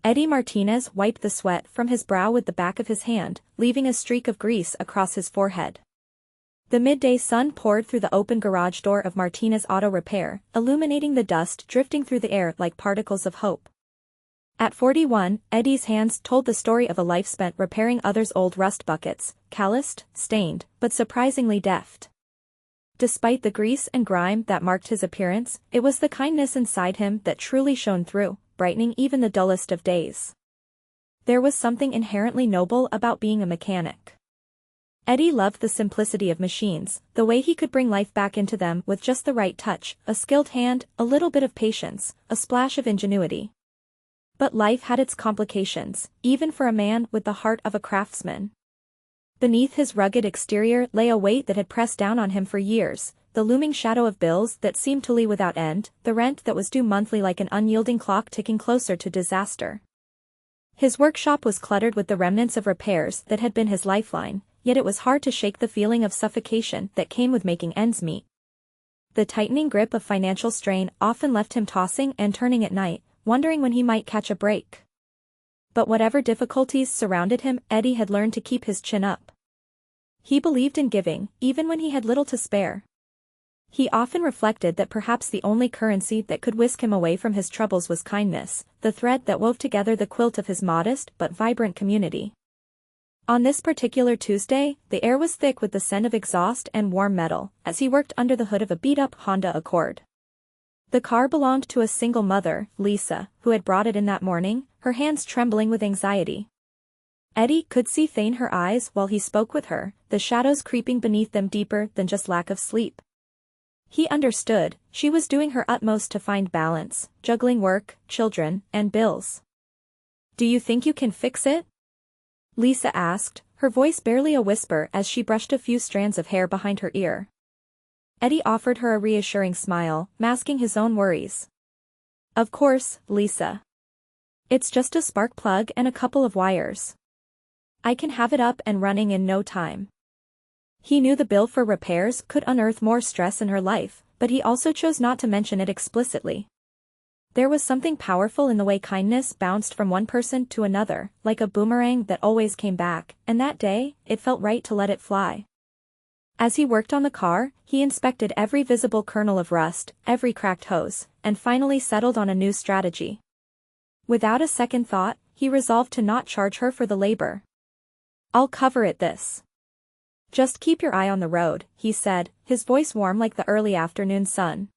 Eddie Martinez wiped the sweat from his brow with the back of his hand, leaving a streak of grease across his forehead. The midday sun poured through the open garage door of Martinez Auto Repair, illuminating the dust drifting through the air like particles of hope. At 41, Eddie's hands told the story of a life spent repairing others' old rust buckets, calloused, stained, but surprisingly deft. Despite the grease and grime that marked his appearance, it was the kindness inside him that truly shone through, brightening even the dullest of days. There was something inherently noble about being a mechanic. Eddie loved the simplicity of machines, the way he could bring life back into them with just the right touch, a skilled hand, a little bit of patience, a splash of ingenuity. But life had its complications, even for a man with the heart of a craftsman. Beneath his rugged exterior lay a weight that had pressed down on him for years, the looming shadow of bills that seemed to lie without end, the rent that was due monthly like an unyielding clock ticking closer to disaster. His workshop was cluttered with the remnants of repairs that had been his lifeline, yet it was hard to shake the feeling of suffocation that came with making ends meet. The tightening grip of financial strain often left him tossing and turning at night, wondering when he might catch a break. But whatever difficulties surrounded him, Eddie had learned to keep his chin up. He believed in giving, even when he had little to spare. He often reflected that perhaps the only currency that could whisk him away from his troubles was kindness, the thread that wove together the quilt of his modest but vibrant community. On this particular Tuesday, the air was thick with the scent of exhaust and warm metal, as he worked under the hood of a beat-up Honda Accord. The car belonged to a single mother, Lisa, who had brought it in that morning, her hands trembling with anxiety. Eddie could see faint her eyes while he spoke with her, the shadows creeping beneath them deeper than just lack of sleep. He understood, she was doing her utmost to find balance, juggling work, children, and bills. "Do you think you can fix it?" Lisa asked, her voice barely a whisper as she brushed a few strands of hair behind her ear. Eddie offered her a reassuring smile, masking his own worries. "Of course, Lisa. It's just a spark plug and a couple of wires. I can have it up and running in no time." He knew the bill for repairs could unearth more stress in her life, but he also chose not to mention it explicitly. There was something powerful in the way kindness bounced from one person to another, like a boomerang that always came back, and that day, it felt right to let it fly. As he worked on the car, he inspected every visible kernel of rust, every cracked hose, and finally settled on a new strategy. Without a second thought, he resolved to not charge her for the labor. "I'll cover it this. Just keep your eye on the road," he said, his voice warm like the early afternoon sun.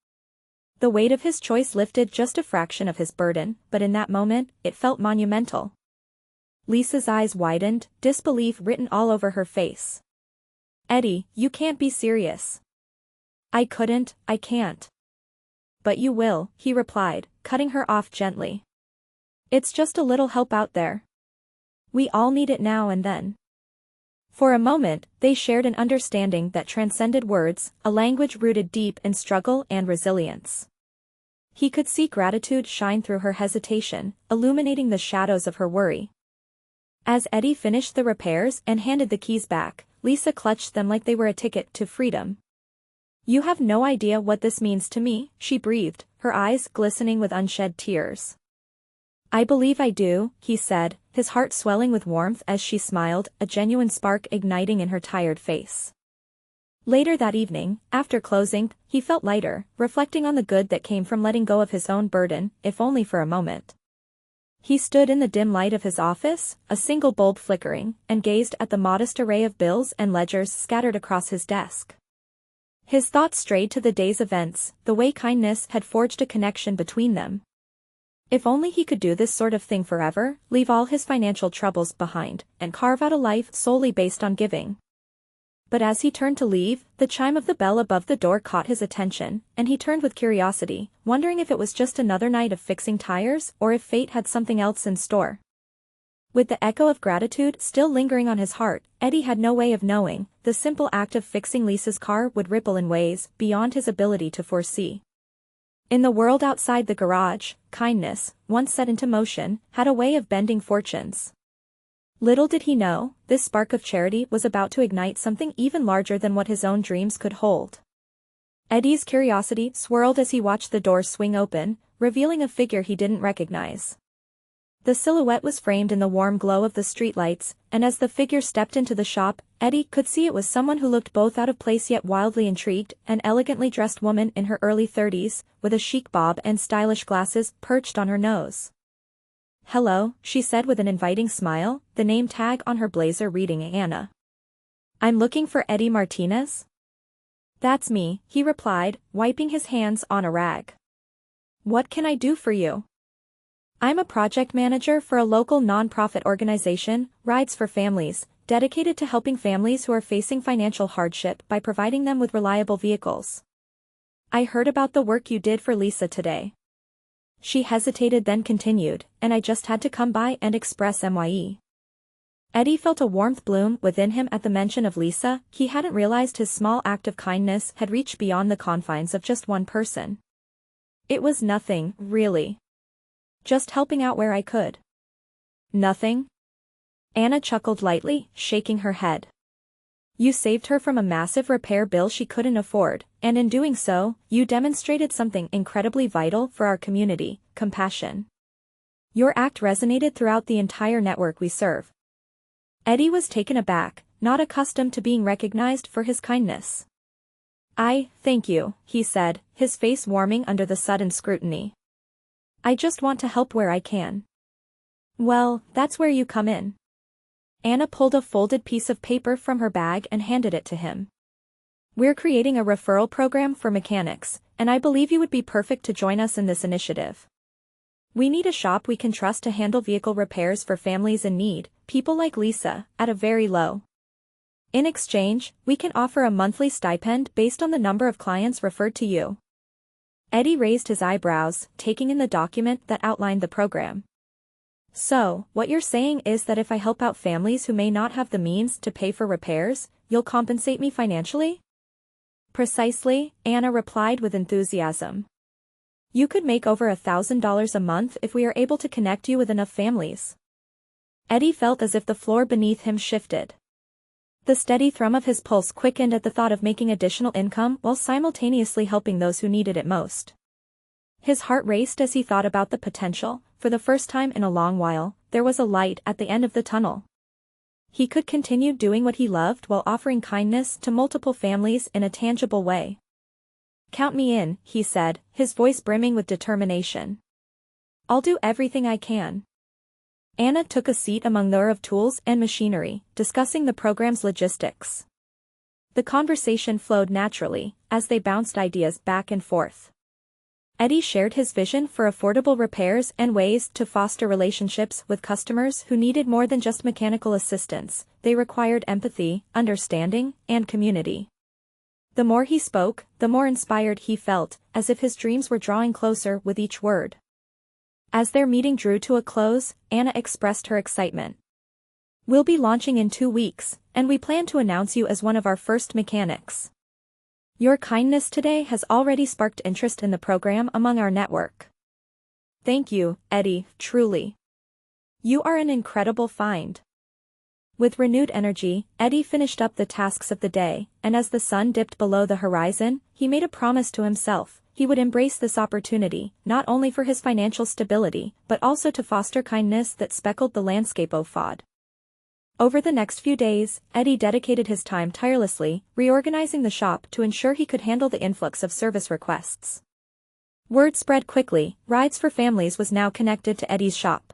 The weight of his choice lifted just a fraction of his burden, but in that moment, it felt monumental. Lisa's eyes widened, disbelief written all over her face. "Eddie, you can't be serious." I can't." "But you will," he replied, cutting her off gently. "It's just a little help out there. We all need it now and then." For a moment, they shared an understanding that transcended words, a language rooted deep in struggle and resilience. He could see gratitude shine through her hesitation, illuminating the shadows of her worry. As Eddie finished the repairs and handed the keys back, Lisa clutched them like they were a ticket to freedom. "You have no idea what this means to me," she breathed, her eyes glistening with unshed tears. "I believe I do," he said, his heart swelling with warmth as she smiled, a genuine spark igniting in her tired face. Later that evening, after closing, he felt lighter, reflecting on the good that came from letting go of his own burden, if only for a moment. He stood in the dim light of his office, a single bulb flickering, and gazed at the modest array of bills and ledgers scattered across his desk. His thoughts strayed to the day's events, the way kindness had forged a connection between them. If only he could do this sort of thing forever, leave all his financial troubles behind, and carve out a life solely based on giving. But as he turned to leave, the chime of the bell above the door caught his attention, and he turned with curiosity, wondering if it was just another night of fixing tires or if fate had something else in store. With the echo of gratitude still lingering on his heart, Eddie had no way of knowing, the simple act of fixing Lisa's car would ripple in ways beyond his ability to foresee. In the world outside the garage, kindness, once set into motion, had a way of bending fortunes. Little did he know, this spark of charity was about to ignite something even larger than what his own dreams could hold. Eddie's curiosity swirled as he watched the door swing open, revealing a figure he didn't recognize. The silhouette was framed in the warm glow of the streetlights, and as the figure stepped into the shop, Eddie could see it was someone who looked both out of place yet wildly intrigued, an elegantly dressed woman in her early 30s, with a chic bob and stylish glasses perched on her nose. "Hello," she said with an inviting smile, the name tag on her blazer reading Anna. "I'm looking for Eddie Martinez?" "That's me," he replied, wiping his hands on a rag. "What can I do for you?" "I'm a project manager for a local non-profit organization, Rides for Families, dedicated to helping families who are facing financial hardship by providing them with reliable vehicles. I heard about the work you did for Lisa today." She hesitated then continued, "And I just had to come by and express my." Eddie felt a warmth bloom within him at the mention of Lisa. He hadn't realized his small act of kindness had reached beyond the confines of just one person. "It was nothing, really. Just helping out where I could." "Nothing?" Anna chuckled lightly, shaking her head. "You saved her from a massive repair bill she couldn't afford, and in doing so, you demonstrated something incredibly vital for our community: compassion. Your act resonated throughout the entire network we serve." Eddie was taken aback, not accustomed to being recognized for his kindness. Thank you," he said, his face warming under the sudden scrutiny. "I just want to help where I can." "Well, that's where you come in." Anna pulled a folded piece of paper from her bag and handed it to him. "We're creating a referral program for mechanics, and I believe you would be perfect to join us in this initiative. We need a shop we can trust to handle vehicle repairs for families in need, people like Lisa, at a very low. In exchange, we can offer a monthly stipend based on the number of clients referred to you." Eddie raised his eyebrows, taking in the document that outlined the program. "So, what you're saying is that if I help out families who may not have the means to pay for repairs, you'll compensate me financially?" "Precisely," Anna replied with enthusiasm. "You could make over $1,000 a month if we are able to connect you with enough families." Eddie felt as if the floor beneath him shifted. The steady thrum of his pulse quickened at the thought of making additional income while simultaneously helping those who needed it most. His heart raced as he thought about the potential. For the first time in a long while, there was a light at the end of the tunnel. He could continue doing what he loved while offering kindness to multiple families in a tangible way. "Count me in," he said, his voice brimming with determination. "I'll do everything I can." Anna took a seat among the of tools and machinery, discussing the program's logistics. The conversation flowed naturally, as they bounced ideas back and forth. Eddie shared his vision for affordable repairs and ways to foster relationships with customers who needed more than just mechanical assistance. They required empathy, understanding, and community. The more he spoke, the more inspired he felt, as if his dreams were drawing closer with each word. As their meeting drew to a close, Anna expressed her excitement. "We'll be launching in 2 weeks, and we plan to announce you as one of our first mechanics. Your kindness today has already sparked interest in the program among our network." "Thank you, Eddie, truly. You are an incredible find." With renewed energy, Eddie finished up the tasks of the day, and as the sun dipped below the horizon, he made a promise to himself. He would embrace this opportunity, not only for his financial stability, but also to foster kindness that speckled the landscape of FOD. Over the next few days, Eddie dedicated his time tirelessly, reorganizing the shop to ensure he could handle the influx of service requests. Word spread quickly, Rides for Families was now connected to Eddie's shop.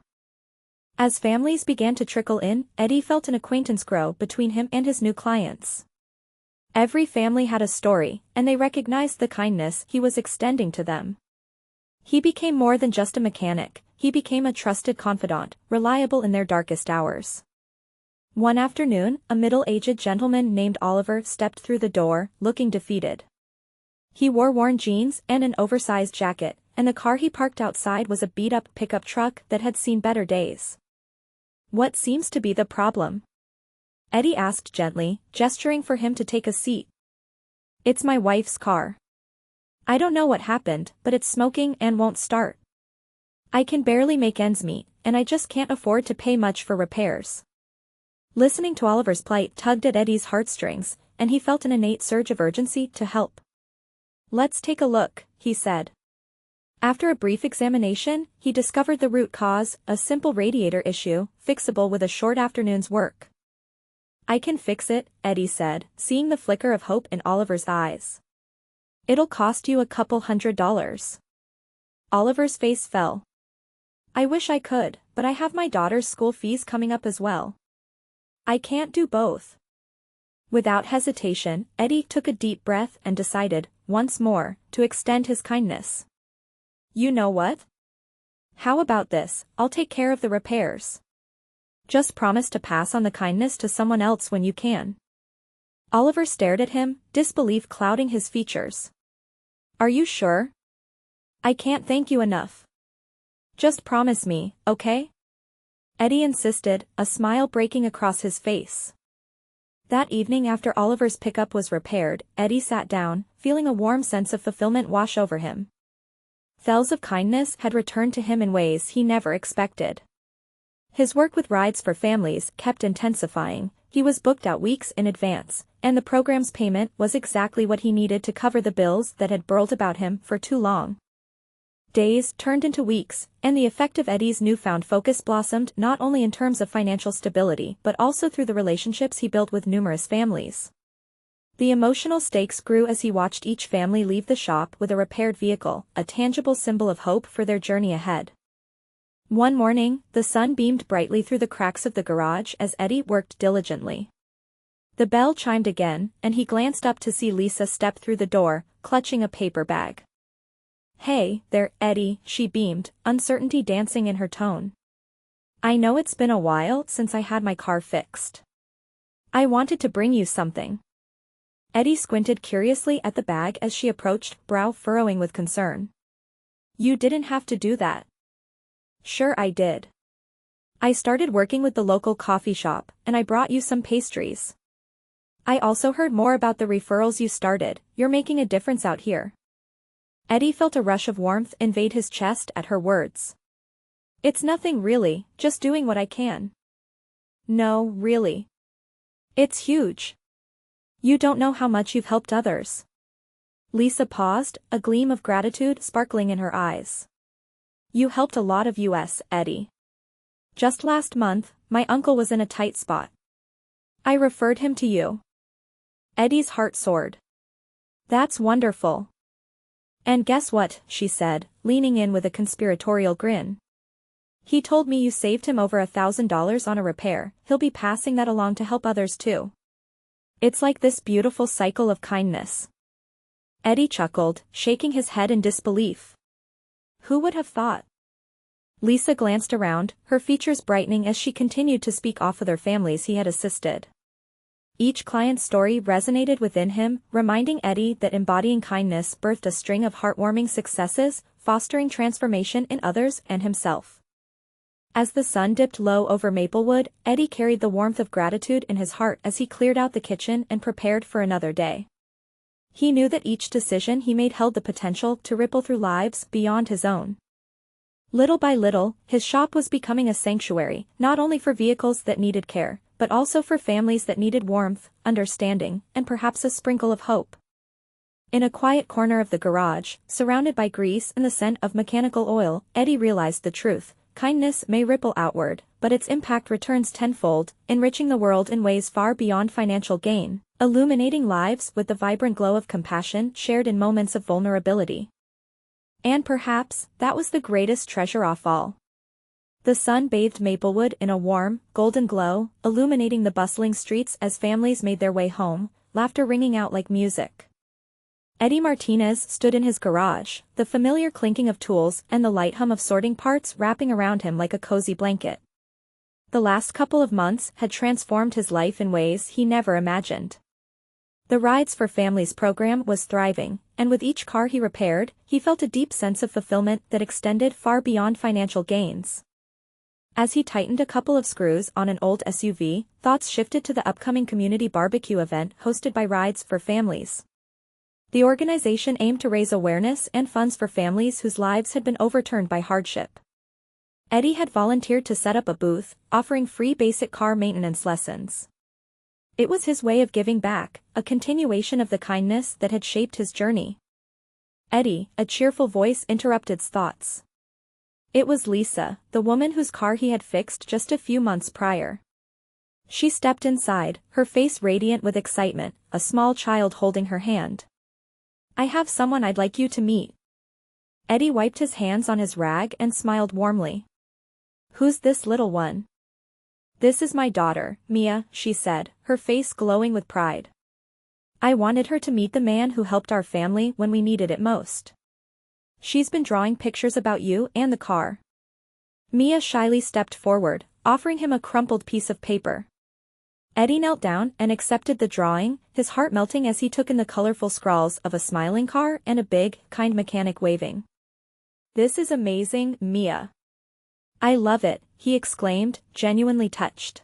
As families began to trickle in, Eddie felt an acquaintance grow between him and his new clients. Every family had a story, and they recognized the kindness he was extending to them. He became more than just a mechanic, he became a trusted confidant, reliable in their darkest hours. One afternoon, a middle-aged gentleman named Oliver stepped through the door, looking defeated. He wore worn jeans and an oversized jacket, and the car he parked outside was a beat-up pickup truck that had seen better days. "What seems to be the problem?" Eddie asked gently, gesturing for him to take a seat. "It's my wife's car. I don't know what happened, but it's smoking and won't start. I can barely make ends meet, and I just can't afford to pay much for repairs." Listening to Oliver's plight tugged at Eddie's heartstrings, and he felt an innate surge of urgency to help. "Let's take a look," he said. After a brief examination, he discovered the root cause, a simple radiator issue, fixable with a short afternoon's work. "I can fix it," Eddie said, seeing the flicker of hope in Oliver's eyes. "It'll cost you a couple $100. Oliver's face fell. "I wish I could, but I have my daughter's school fees coming up as well. I can't do both." Without hesitation, Eddie took a deep breath and decided, once more, to extend his kindness. "You know what? How about this, I'll take care of the repairs. Just promise to pass on the kindness to someone else when you can." Oliver stared at him, disbelief clouding his features. "Are you sure? I can't thank you enough. Just promise me, okay?" Eddie insisted, a smile breaking across his face. That evening after Oliver's pickup was repaired, Eddie sat down, feeling a warm sense of fulfillment wash over him. Fells of kindness had returned to him in ways he never expected. His work with rides for families kept intensifying, he was booked out weeks in advance, and the program's payment was exactly what he needed to cover the bills that had burled about him for too long. Days turned into weeks, and the effect of Eddie's newfound focus blossomed not only in terms of financial stability but also through the relationships he built with numerous families. The emotional stakes grew as he watched each family leave the shop with a repaired vehicle, a tangible symbol of hope for their journey ahead. One morning, the sun beamed brightly through the cracks of the garage as Eddie worked diligently. The bell chimed again, and he glanced up to see Lisa step through the door, clutching a paper bag. "Hey, there, Eddie," she beamed, uncertainty dancing in her tone. "I know it's been a while since I had my car fixed. I wanted to bring you something." Eddie squinted curiously at the bag as she approached, brow furrowing with concern. "You didn't have to do that." "Sure I did. I started working with the local coffee shop, and I brought you some pastries. I also heard more about the referrals you started, you're making a difference out here." Eddie felt a rush of warmth invade his chest at her words. "It's nothing really, just doing what I can." "No, really. It's huge. You don't know how much you've helped others." Lisa paused, a gleam of gratitude sparkling in her eyes. "You helped a lot of us, Eddie. Just last month, my uncle was in a tight spot. I referred him to you." Eddie's heart soared. "That's wonderful. And guess what," she said, leaning in with a conspiratorial grin. "He told me you saved him over $1,000 on a repair, he'll be passing that along to help others too. It's like this beautiful cycle of kindness." Eddie chuckled, shaking his head in disbelief. "Who would have thought?" Lisa glanced around, her features brightening as she continued to speak of other families he had assisted. Each client's story resonated within him, reminding Eddie that embodying kindness birthed a string of heartwarming successes, fostering transformation in others and himself. As the sun dipped low over Maplewood, Eddie carried the warmth of gratitude in his heart as he cleared out the kitchen and prepared for another day. He knew that each decision he made held the potential to ripple through lives beyond his own. Little by little, his shop was becoming a sanctuary, not only for vehicles that needed care, but also for families that needed warmth, understanding, and perhaps a sprinkle of hope. In a quiet corner of the garage, surrounded by grease and the scent of mechanical oil, Eddie realized the truth. Kindness may ripple outward, but its impact returns tenfold, enriching the world in ways far beyond financial gain, illuminating lives with the vibrant glow of compassion shared in moments of vulnerability. And perhaps, that was the greatest treasure of all. The sun bathed Maplewood in a warm, golden glow, illuminating the bustling streets as families made their way home, laughter ringing out like music. Eddie Martinez stood in his garage, the familiar clinking of tools and the light hum of sorting parts wrapping around him like a cozy blanket. The last couple of months had transformed his life in ways he never imagined. The Rides for Families program was thriving, and with each car he repaired, he felt a deep sense of fulfillment that extended far beyond financial gains. As he tightened a couple of screws on an old SUV, thoughts shifted to the upcoming community barbecue event hosted by Rides for Families. The organization aimed to raise awareness and funds for families whose lives had been overturned by hardship. Eddie had volunteered to set up a booth, offering free basic car maintenance lessons. It was his way of giving back, a continuation of the kindness that had shaped his journey. Eddie, a cheerful voice interrupted thoughts. It was Lisa, the woman whose car he had fixed just a few months prior. She stepped inside, her face radiant with excitement, a small child holding her hand. I have someone I'd like you to meet. Eddie wiped his hands on his rag and smiled warmly. Who's this little one? This is my daughter, Mia, she said, her face glowing with pride. I wanted her to meet the man who helped our family when we needed it most. She's been drawing pictures about you and the car. Mia shyly stepped forward, offering him a crumpled piece of paper. Eddie knelt down and accepted the drawing, his heart melting as he took in the colorful scrawls of a smiling car and a big, kind mechanic waving. This is amazing, Mia. I love it, he exclaimed, genuinely touched.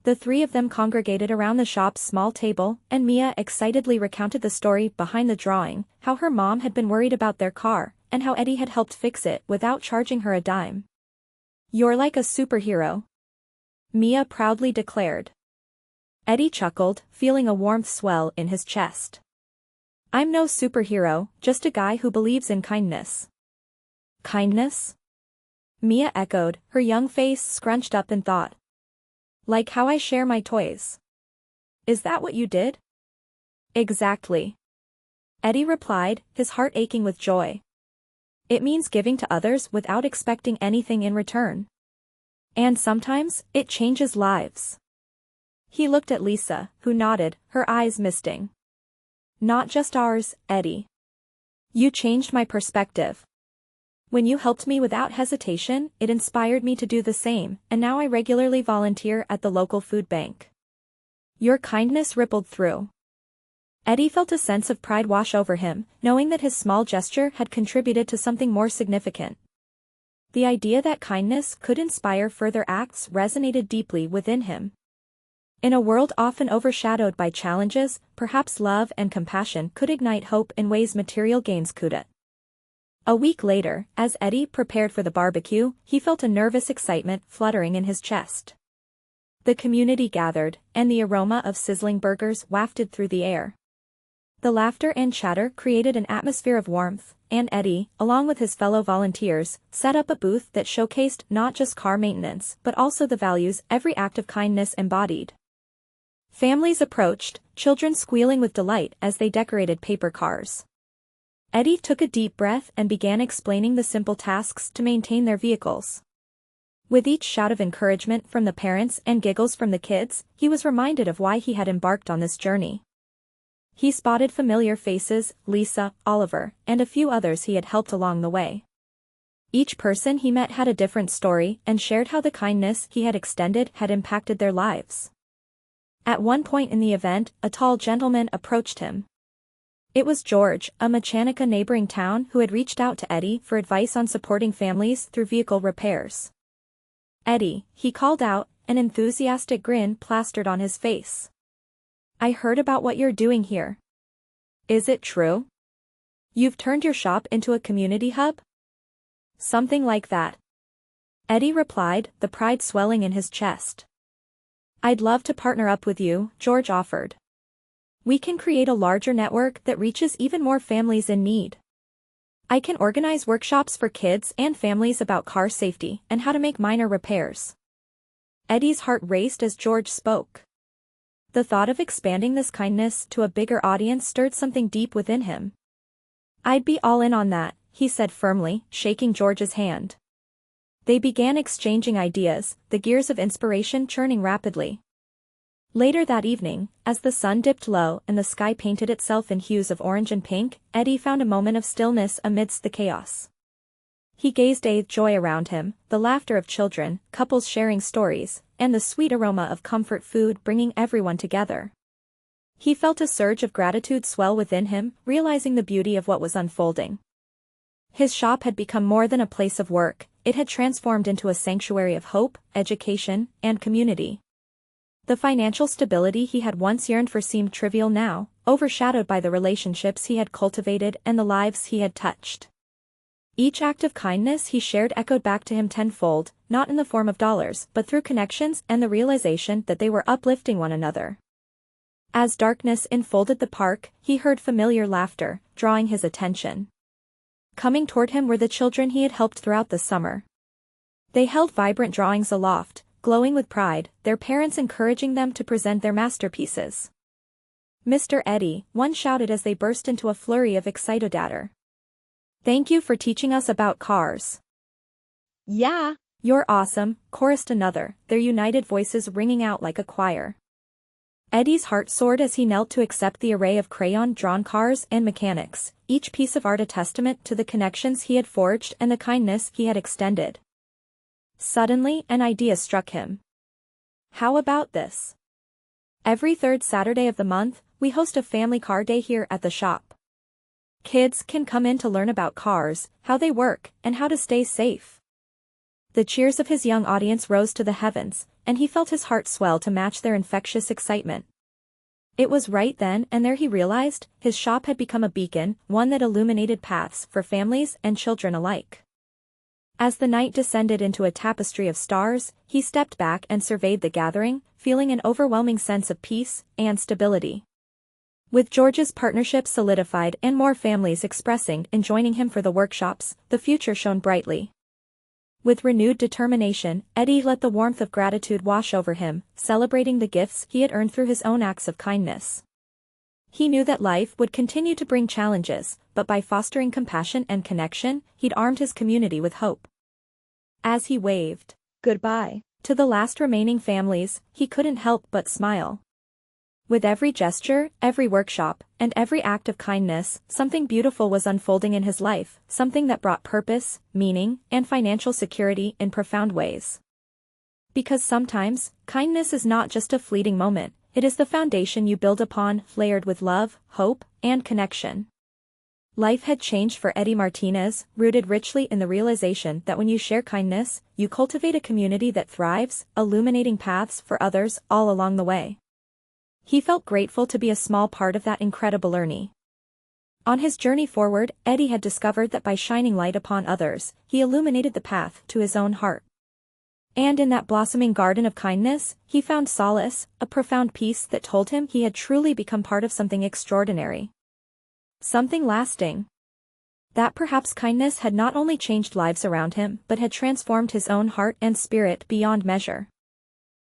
The three of them congregated around the shop's small table, and Mia excitedly recounted the story behind the drawing, how her mom had been worried about their car, and how Eddie had helped fix it without charging her a dime. You're like a superhero, Mia proudly declared. Eddie chuckled, feeling a warmth swell in his chest. I'm no superhero, just a guy who believes in kindness. Kindness? Mia echoed, her young face scrunched up in thought. Like how I share my toys. Is that what you did? Exactly. Eddie replied, his heart aching with joy. It means giving to others without expecting anything in return. And sometimes, it changes lives. He looked at Lisa, who nodded, her eyes misting. Not just ours, Eddie. You changed my perspective. When you helped me without hesitation, it inspired me to do the same, and now I regularly volunteer at the local food bank. Your kindness rippled through. Eddie felt a sense of pride wash over him, knowing that his small gesture had contributed to something more significant. The idea that kindness could inspire further acts resonated deeply within him. In a world often overshadowed by challenges, perhaps love and compassion could ignite hope in ways material gains couldn't. A week later, as Eddie prepared for the barbecue, he felt a nervous excitement fluttering in his chest. The community gathered, and the aroma of sizzling burgers wafted through the air. The laughter and chatter created an atmosphere of warmth, and Eddie, along with his fellow volunteers, set up a booth that showcased not just car maintenance but also the values every act of kindness embodied. Families approached, children squealing with delight as they decorated paper cars. Eddie took a deep breath and began explaining the simple tasks to maintain their vehicles. With each shout of encouragement from the parents and giggles from the kids, he was reminded of why he had embarked on this journey. He spotted familiar faces, Lisa, Oliver, and a few others he had helped along the way. Each person he met had a different story and shared how the kindness he had extended had impacted their lives. At one point in the event, a tall gentleman approached him. It was George, a Machanica neighboring town who had reached out to Eddie for advice on supporting families through vehicle repairs. Eddie, he called out, an enthusiastic grin plastered on his face. I heard about what you're doing here. Is it true? You've turned your shop into a community hub? Something like that. Eddie replied, the pride swelling in his chest. I'd love to partner up with you, George offered. We can create a larger network that reaches even more families in need. I can organize workshops for kids and families about car safety and how to make minor repairs. Eddie's heart raced as George spoke. The thought of expanding this kindness to a bigger audience stirred something deep within him. I'd be all in on that, he said firmly, shaking George's hand. They began exchanging ideas, the gears of inspiration churning rapidly. Later that evening, as the sun dipped low and the sky painted itself in hues of orange and pink, Eddie found a moment of stillness amidst the chaos. He gazed with joy around him, the laughter of children, couples sharing stories, and the sweet aroma of comfort food bringing everyone together. He felt a surge of gratitude swell within him, realizing the beauty of what was unfolding. His shop had become more than a place of work, it had transformed into a sanctuary of hope, education, and community. The financial stability he had once yearned for seemed trivial now, overshadowed by the relationships he had cultivated and the lives he had touched. Each act of kindness he shared echoed back to him tenfold, not in the form of dollars but through connections and the realization that they were uplifting one another. As darkness enfolded the park, he heard familiar laughter, drawing his attention. Coming toward him were the children he had helped throughout the summer. They held vibrant drawings aloft, glowing with pride, their parents encouraging them to present their masterpieces. "Mr. Eddie," one shouted as they burst into a flurry of excited chatter. "Thank you for teaching us about cars." "Yeah, "You're awesome," chorused another, their united voices ringing out like a choir. Eddie's heart soared as he knelt to accept the array of crayon-drawn cars and mechanics, each piece of art a testament to the connections he had forged and the kindness he had extended. Suddenly, an idea struck him. "How about this? Every third Saturday of the month, we host a family car day here at the shop. Kids can come in to learn about cars, how they work, and how to stay safe." The cheers of his young audience rose to the heavens, and he felt his heart swell to match their infectious excitement. It was right then and there he realized, his shop had become a beacon, one that illuminated paths for families and children alike. As the night descended into a tapestry of stars, he stepped back and surveyed the gathering, feeling an overwhelming sense of peace and stability. With George's partnership solidified and more families expressing and joining him for the workshops, the future shone brightly. With renewed determination, Eddie let the warmth of gratitude wash over him, celebrating the gifts he had earned through his own acts of kindness. He knew that life would continue to bring challenges, but by fostering compassion and connection, he'd armed his community with hope. As he waved goodbye to the last remaining families, he couldn't help but smile. With every gesture, every workshop, and every act of kindness, something beautiful was unfolding in his life, something that brought purpose, meaning, and financial security in profound ways. Because sometimes, kindness is not just a fleeting moment, it is the foundation you build upon, layered with love, hope, and connection. Life had changed for Eddie Martinez, rooted richly in the realization that when you share kindness, you cultivate a community that thrives, illuminating paths for others all along the way. He felt grateful to be a small part of that incredible journey. On his journey forward, Eddie had discovered that by shining light upon others, he illuminated the path to his own heart. And in that blossoming garden of kindness, he found solace, a profound peace that told him he had truly become part of something extraordinary. Something lasting. That perhaps kindness had not only changed lives around him but had transformed his own heart and spirit beyond measure.